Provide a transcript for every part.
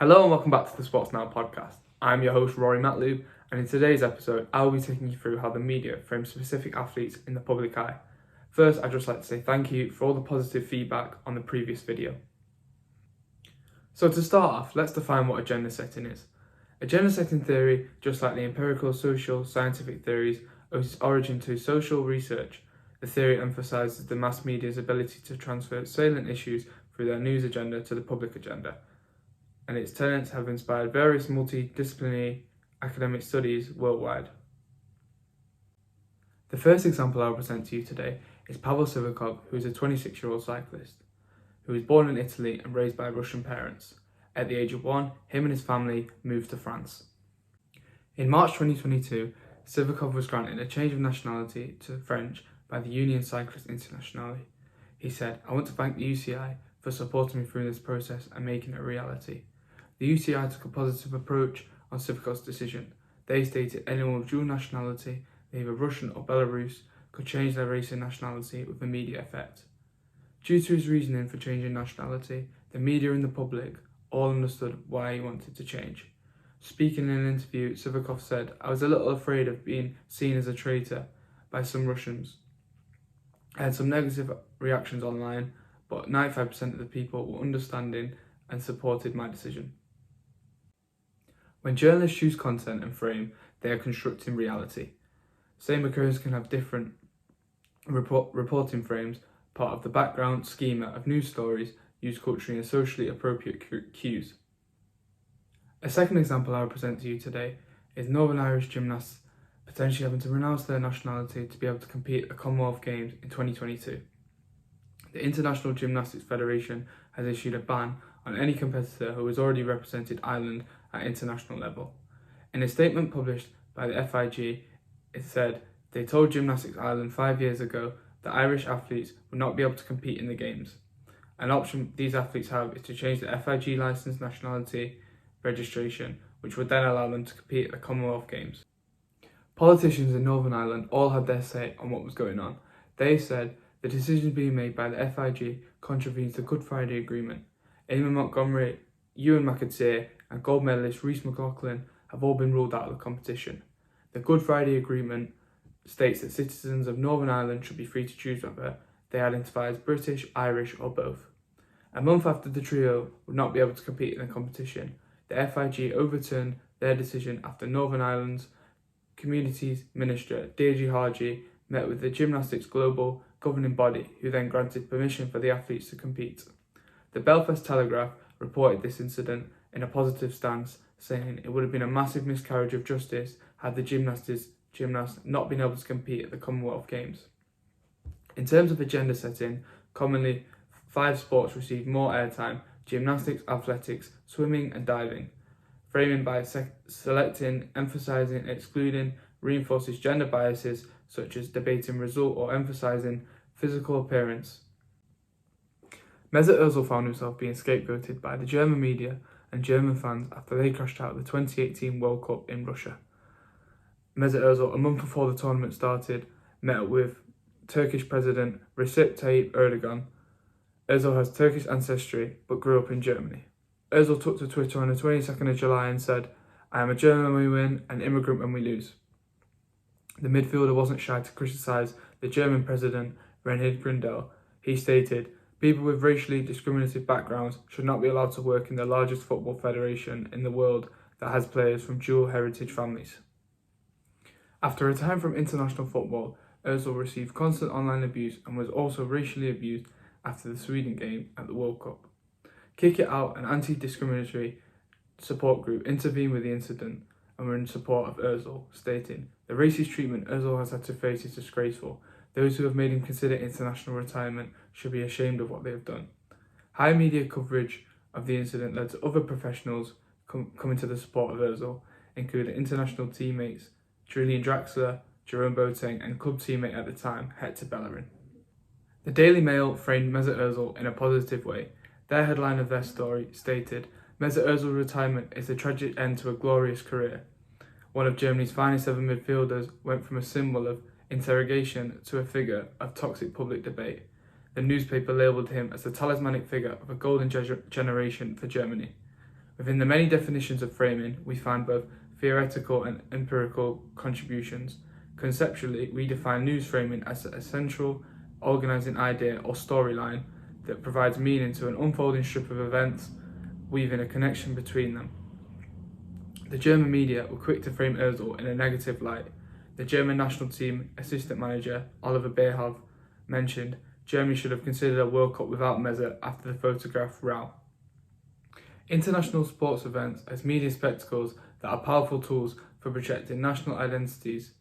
Hello and welcome back to the Sports Now podcast. I'm your host Rory Matlube, and in today's episode I'll be taking you through how the media frames specific athletes in the public eye. First, I'd just like to say thank you for all the positive feedback on the previous video. So to start off, let's define what agenda setting is. Agenda setting theory, just like the empirical social scientific theories, owes its origin to social research. The theory emphasises the mass media's ability to transfer salient issues through their news agenda to the public agenda, and its tenets have inspired various multidisciplinary academic studies worldwide. The first example I will present to you today is Pavel Sivakov, who is a 26-year-old cyclist, who was born in Italy and raised by Russian parents. At the age of 1, him and his family moved to France. In March 2022, Sivakov was granted a change of nationality to French by the Union Cycliste Internationale. He said, "I want to thank the UCI for supporting me through this process and making it a reality." The UCI took a positive approach on Sivakov's decision. They stated anyone with dual nationality, either Russian or Belarus, could change their race and nationality with immediate effect. Due to his reasoning for changing nationality, the media and the public all understood why he wanted to change. Speaking in an interview, Sivakov said, "I was a little afraid of being seen as a traitor by some Russians. I had some negative reactions online, but 95% of the people were understanding and supported my decision." When journalists choose content and frame, they are constructing reality. Same occurrence can have different reporting frames, part of the background schema of news stories, use culturally and socially appropriate cues. A second example I will present to you today is Northern Irish gymnasts potentially having to renounce their nationality to be able to compete at the Commonwealth Games in 2022. The International Gymnastics Federation has issued a ban on any competitor who has already represented Ireland at international level. In a statement published by the FIG, it said they told Gymnastics Ireland 5 years ago that Irish athletes would not be able to compete in the Games. An option these athletes have is to change the FIG licence nationality registration, which would then allow them to compete at the Commonwealth Games. Politicians in Northern Ireland all had their say on what was going on. They said the decision being made by the FIG contravenes the Good Friday Agreement. Eamon Montgomery, Ewan McAteer and gold medalist Rhys McLaughlin have all been ruled out of the competition. The Good Friday Agreement states that citizens of Northern Ireland should be free to choose whether they identify as British, Irish or both. A month after the trio would not be able to compete in the competition, the FIG overturned their decision after Northern Ireland's Communities Minister Deirdre Hargey met with the gymnastics global governing body, who then granted permission for the athletes to compete. The Belfast Telegraph reported this incident in a positive stance, saying it would have been a massive miscarriage of justice had the gymnasts not been able to compete at the Commonwealth Games. In terms of agenda setting, commonly 5 sports receive more airtime: gymnastics, athletics, swimming and diving. Framing by selecting, emphasising, excluding reinforces gender biases such as debating result or emphasising physical appearance. Mesut Ozil found himself being scapegoated by the German media and German fans after they crashed out of the 2018 World Cup in Russia. Mesut Ozil, a month before the tournament started, met with Turkish President Recep Tayyip Erdogan. Ozil has Turkish ancestry but grew up in Germany. Ozil took to Twitter on the 22nd of July and said, "I am a German when we win, an immigrant when we lose." The midfielder wasn't shy to criticise the German president, Reinhard Grindel. He stated, "People with racially discriminative backgrounds should not be allowed to work in the largest football federation in the world that has players from dual heritage families." After retiring from international football, Ozil received constant online abuse and was also racially abused after the Sweden game at the World Cup. Kick It Out, an anti-discriminatory support group, intervened with the incident and were in support of Ozil, stating, "The racist treatment Ozil has had to face is disgraceful. Those who have made him consider international retirement should be ashamed of what they have done." High media coverage of the incident led to other professionals coming to the support of Ozil, including international teammates Julian Draxler, Jerome Boateng and club teammate at the time, Hector Bellerin. The Daily Mail framed Mesut Ozil in a positive way. Their headline of their story stated, "Mesut Ozil's retirement is the tragic end to a glorious career." One of Germany's finest ever midfielders went from a symbol of interrogation to a figure of toxic public debate. The newspaper labelled him as the talismanic figure of a golden generation for Germany. Within the many definitions of framing, we find both theoretical and empirical contributions. Conceptually, we define news framing as a central, organising idea or storyline that provides meaning to an unfolding strip of events, weaving a connection between them. The German media were quick to frame Ozil in a negative light. The German national team assistant manager, Oliver Bierhoff, mentioned Germany should have considered a World Cup without Mesut after the photograph row. International sports events as media spectacles that are powerful tools for projecting national identities.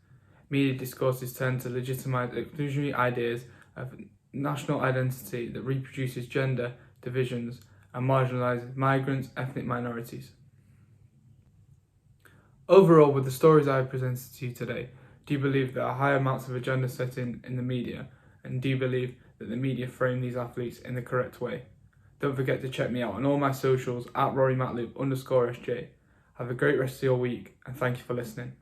Media discourses tend to legitimise exclusionary ideas of national identity that reproduces gender divisions and marginalises migrants, ethnic minorities. Overall, with the stories I have presented to you today, do you believe there are high amounts of agenda setting in the media? And do you believe that the media frame these athletes in the correct way? Don't forget to check me out on all my socials at RoryMatloop_SJ. Have a great rest of your week and thank you for listening.